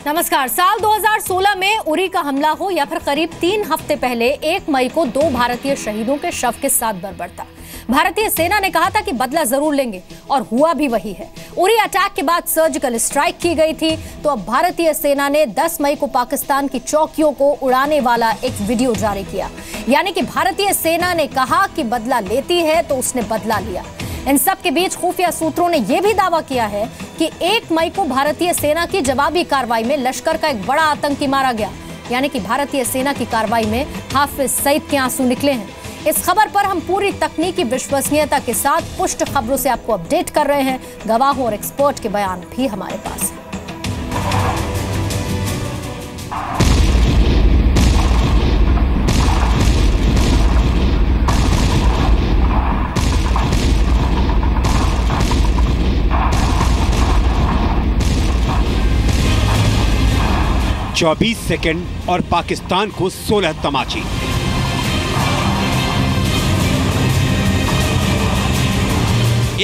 नमस्कार। साल 2016 में उरी का हमला हो या फिर करीब 3 हफ्ते पहले 1 मई को 2 भारतीय शहीदों के शव के साथ बर्बरता। भारतीय सेना ने कहा था कि बदला जरूर लेंगे और हुआ भी वही है। उरी अटैक के बाद सर्जिकल स्ट्राइक की गई थी, तो अब भारतीय सेना ने 10 मई को पाकिस्तान की चौकियों को उड़ाने वाला एक वीडियो जारी किया। यानी कि भारतीय सेना ने कहा कि बदला लेती है तो उसने बदला लिया। इन सब के बीच खुफिया सूत्रों ने यह भी दावा किया है कि 1 मई को भारतीय सेना की जवाबी कार्रवाई में लश्कर का एक बड़ा आतंकी मारा गया। यानी कि भारतीय सेना की कार्रवाई में हाफिज सईद के आंसू निकले हैं। इस खबर पर हम पूरी तकनीकी विश्वसनीयता के साथ पुष्ट खबरों से आपको अपडेट कर रहे हैं। गवाहों और एक्सपर्ट के बयान भी हमारे पास है। चौबीस सेकंड और पाकिस्तान को 16 तमाचे।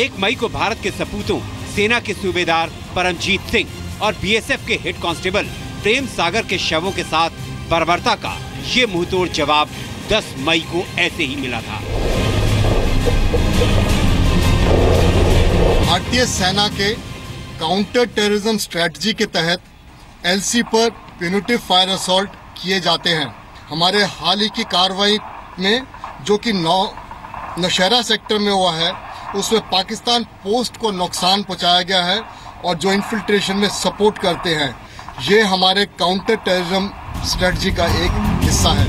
एक मई को भारत के सपूतों सेना के सूबेदार परमजीत सिंह और बीएसएफ के हेड कांस्टेबल प्रेम सागर के शवों के साथ बर्बरता का ये मुंहतोड़ जवाब 10 मई को ऐसे ही मिला था। भारतीय सेना के काउंटर टेररिज्म स्ट्रेटजी के तहत एलसी पर प्यूनिटिव फायर असॉल्ट किए जाते हैं। हमारे हाल ही की कार्रवाई में जो कि नौशहरा सेक्टर में हुआ है, उसमें पाकिस्तान पोस्ट को नुकसान पहुंचाया गया है और जो इन्फिल्ट्रेशन में सपोर्ट करते हैं, ये हमारे काउंटर टेररिज्म स्ट्रेटजी का एक हिस्सा है।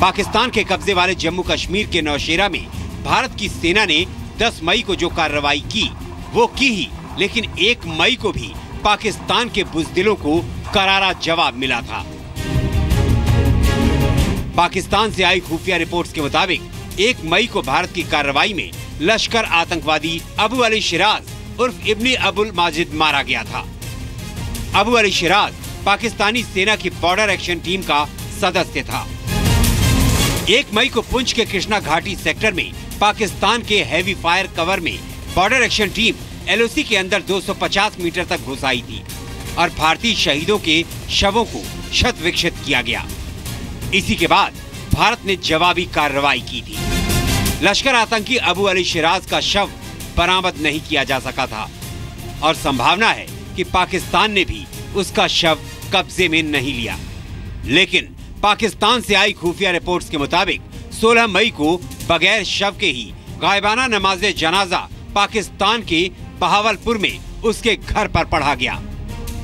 पाकिस्तान के कब्जे वाले जम्मू कश्मीर के नौशेरा में भारत की सेना ने 10 मई को जो कार्रवाई की वो की ही, लेकिन 1 मई को भी पाकिस्तान के बुज़दिलों को करारा जवाब मिला था। पाकिस्तान से आई खुफिया रिपोर्ट्स के मुताबिक 1 मई को भारत की कार्रवाई में लश्कर आतंकवादी अबू अली शिराज उर्फ इब्नी अबुल माजिद मारा गया था। अबू अली शिराज पाकिस्तानी सेना की बॉर्डर एक्शन टीम का सदस्य था। 1 मई को पुंछ के कृष्णा घाटी सेक्टर में पाकिस्तान के हैवी फायर कवर में बॉर्डर एक्शन टीम एलओसी के अंदर 250 मीटर तक घुस आई थी और भारतीय शहीदों के शवों को क्षत विक्षत किया गया। इसी के बाद भारत ने जवाबी कार्रवाई की थी। लश्कर आतंकी अबू अली शिराज का शव बरामद नहीं किया जा सका था और संभावना है कि पाकिस्तान ने भी उसका शव कब्जे में नहीं लिया। लेकिन पाकिस्तान से आई खुफिया रिपोर्ट्स के मुताबिक 16 मई को बगैर शव के ही गायबाना नमाज़े जनाजा पाकिस्तान के बहावलपुर में उसके घर पर पढ़ा गया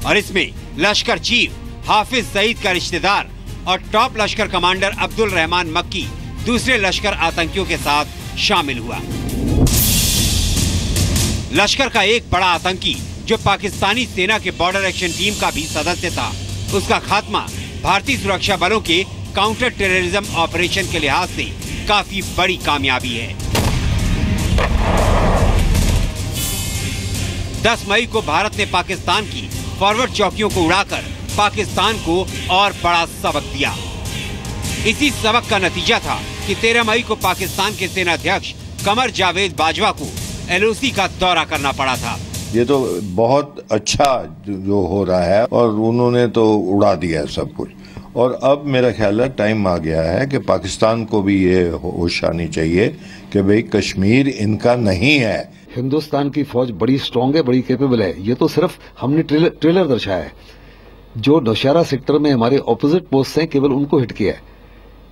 और इसमें लश्कर चीफ हाफिज सईद का रिश्तेदार और टॉप लश्कर कमांडर अब्दुल रहमान मक्की दूसरे लश्कर आतंकियों के साथ शामिल हुआ। लश्कर का एक बड़ा आतंकी जो पाकिस्तानी सेना के बॉर्डर एक्शन टीम का भी सदस्य था, उसका खात्मा भारतीय सुरक्षा बलों के काउंटर टेररिज्म ऑपरेशन के लिहाज से काफी बड़ी कामयाबी है। 10 मई को भारत ने पाकिस्तान की फॉरवर्ड चौकियों को उड़ाकर पाकिस्तान को और बड़ा सबक दिया। इसी सबक का नतीजा था कि 13 मई को पाकिस्तान के सेना अध्यक्ष कमर जावेद बाजवा को एलओसी का दौरा करना पड़ा था। ये तो बहुत अच्छा जो हो रहा है और उन्होंने तो उड़ा दिया सब कुछ, और अब मेरा ख्याल है टाइम आ गया है कि पाकिस्तान को भी ये होश आनी चाहिए कि भाई कश्मीर इनका नहीं है। हिंदुस्तान की फौज बड़ी स्ट्रांग है, बड़ी कैपेबल है। ये तो सिर्फ हमने ट्रेलर दर्शाया है। जो नौशहरा सेक्टर में हमारे ऑपोजिट पोस्ट हैं, केवल उनको हिट किया है।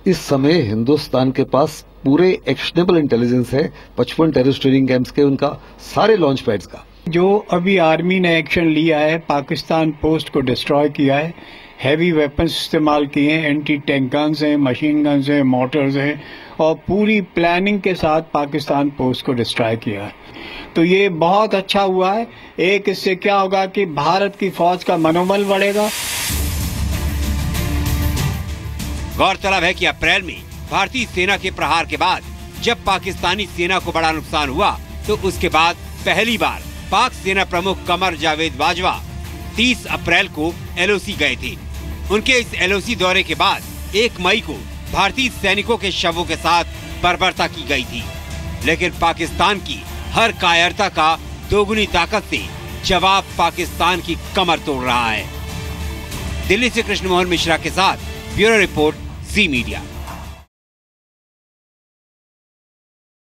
इस समय हिंदुस्तान के पास पूरे एक्शनेबल इंटेलिजेंस है 55 टेररिस्ट ट्रेनिंग कैंप्स के, उनका सारे लॉन्च पैड्स का। जो अभी आर्मी ने एक्शन लिया है, पाकिस्तान पोस्ट को डिस्ट्रॉय किया है, हैवी वेपन्स इस्तेमाल किए हैं, एंटी टैंक गन्स हैं, मशीन गन्स हैं, मोटर्स हैं और पूरी प्लानिंग के साथ पाकिस्तान पोस्ट को डिस्ट्रॉय किया है। तो ये बहुत अच्छा हुआ है। एक इससे क्या होगा कि भारत की फौज का मनोबल बढ़ेगा। गौरतलब है कि अप्रैल में भारतीय सेना के प्रहार के बाद जब पाकिस्तानी सेना को बड़ा नुकसान हुआ, तो उसके बाद पहली बार पाक सेना प्रमुख कमर जावेद बाजवा 30 अप्रैल को एलओसी गए थे। उनके इस एलओसी दौरे के बाद 1 मई को भारतीय सैनिकों के शवों के साथ बर्बरता की गई थी, लेकिन पाकिस्तान की हर कायरता का दोगुनी ताकत से जवाब पाकिस्तान की कमर तोड़ रहा है। दिल्ली से कृष्ण मोहन मिश्रा के साथ ब्यूरो रिपोर्ट, जी मीडिया।